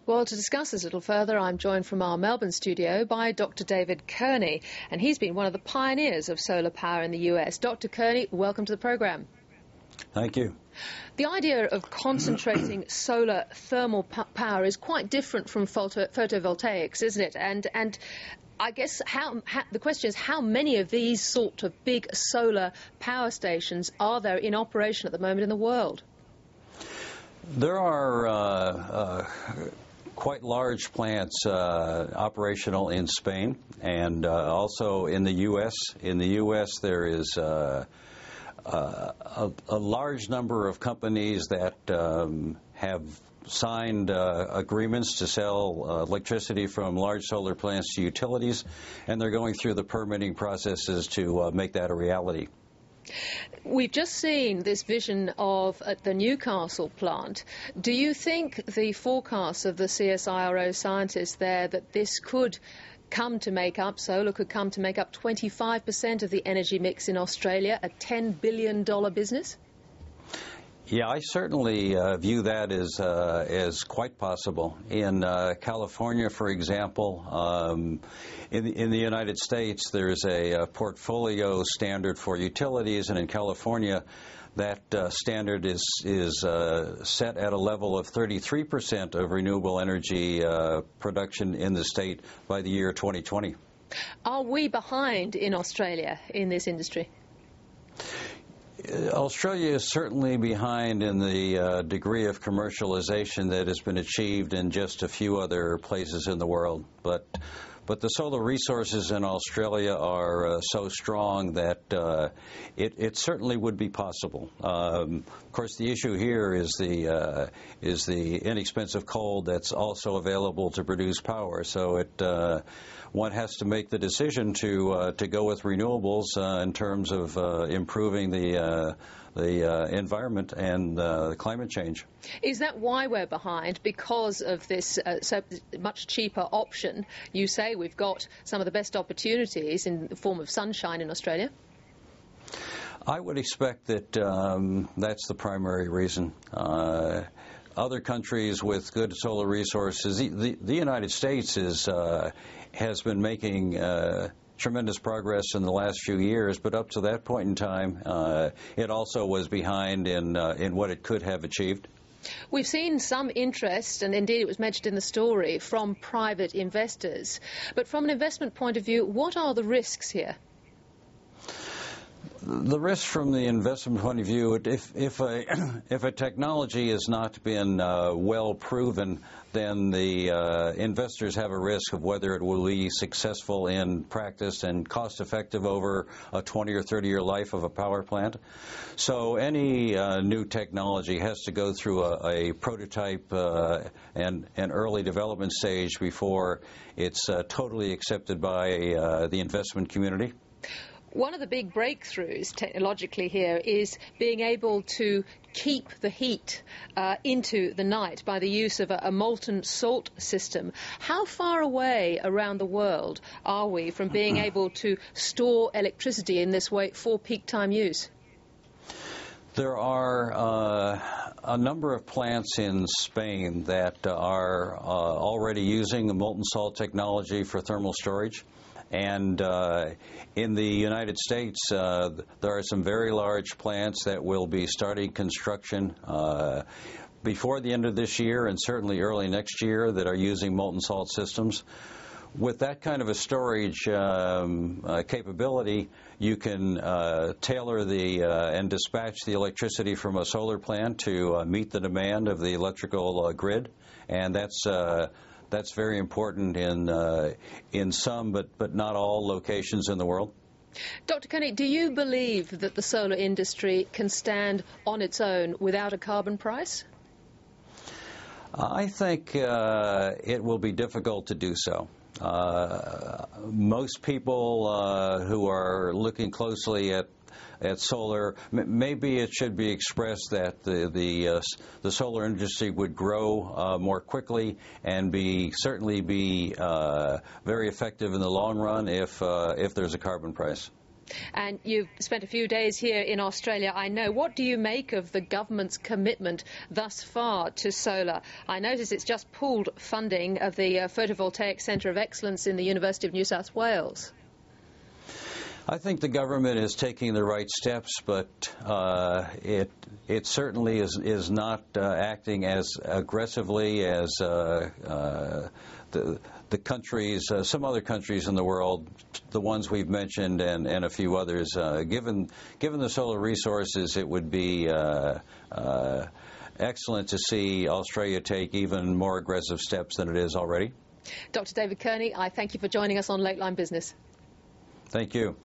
Well, to discuss this a little further, I'm joined from our Melbourne studio by Dr. David Kearney, and he's been one of the pioneers of solar power in the US. Dr. Kearney, welcome to the program. Thank you. The idea of concentrating solar thermal power is quite different from photovoltaics, isn't it? And I guess the question is, how many of these sort of big solar power stations are there in operation at the moment in the world? There are quite large plants operational in Spain and also in the U.S. In the U.S. there is a large number of companies that have signed agreements to sell electricity from large solar plants to utilities, and they're going through the permitting processes to make that a reality. We've just seen this vision of the Newcastle plant. Do you think the forecasts of the CSIRO scientists there that this could come to make up, solar could come to make up 25% of the energy mix in Australia, a $10 billion business? Yeah, I certainly view that as quite possible. In California, for example, in the United States, there's a portfolio standard for utilities, and in California, that standard is set at a level of 33% of renewable energy production in the state by the year 2020. Are we behind in Australia in this industry? Australia is certainly behind in the degree of commercialization that has been achieved in just a few other places in the world. But the solar resources in Australia are so strong that it certainly would be possible. Of course, the issue here is the inexpensive coal that's also available to produce power. So one has to make the decision to go with renewables in terms of improving the environment and climate change. Is that why we're behind? Because of this so much cheaper option? You say we've got some of the best opportunities in the form of sunshine in Australia? I would expect that that's the primary reason. Other countries with good solar resources, the United States has been making tremendous progress in the last few years, but up to that point in time, it also was behind in what it could have achieved. We've seen some interest, and indeed it was mentioned in the story, from private investors. But from an investment point of view, what are the risks here? The risk from the investment point of view, if a technology has not been well proven, then the investors have a risk of whether it will be successful in practice and cost effective over a 20 or 30 year life of a power plant. So any new technology has to go through a prototype and an early development stage before it's totally accepted by the investment community. One of the big breakthroughs technologically here is being able to keep the heat into the night by the use of a molten salt system. How far away around the world are we from being able to store electricity in this way for peak time use? There are a number of plants in Spain that are already using the molten salt technology for thermal storage. And in the United States, there are some very large plants that will be starting construction before the end of this year and certainly early next year that are using molten salt systems. With that kind of a storage capability, you can tailor and dispatch the electricity from a solar plant to meet the demand of the electrical grid, and that's very important in some, but not all locations in the world. Dr. Kearney, do you believe that the solar industry can stand on its own without a carbon price? I think it will be difficult to do so. Most people who are looking closely at solar, maybe it should be expressed that the solar industry would grow more quickly and certainly be very effective in the long run if there's a carbon price. And you've spent a few days here in Australia, I know. What do you make of the government's commitment thus far to solar? I notice it's just pooled funding of the Photovoltaic Centre of Excellence in the University of New South Wales. I think the government is taking the right steps, but it certainly is not acting as aggressively as the countries, some other countries in the world, the ones we've mentioned, and a few others. Given the solar resources, it would be excellent to see Australia take even more aggressive steps than it is already. Dr. David Kearney, I thank you for joining us on Lateline Business. Thank you.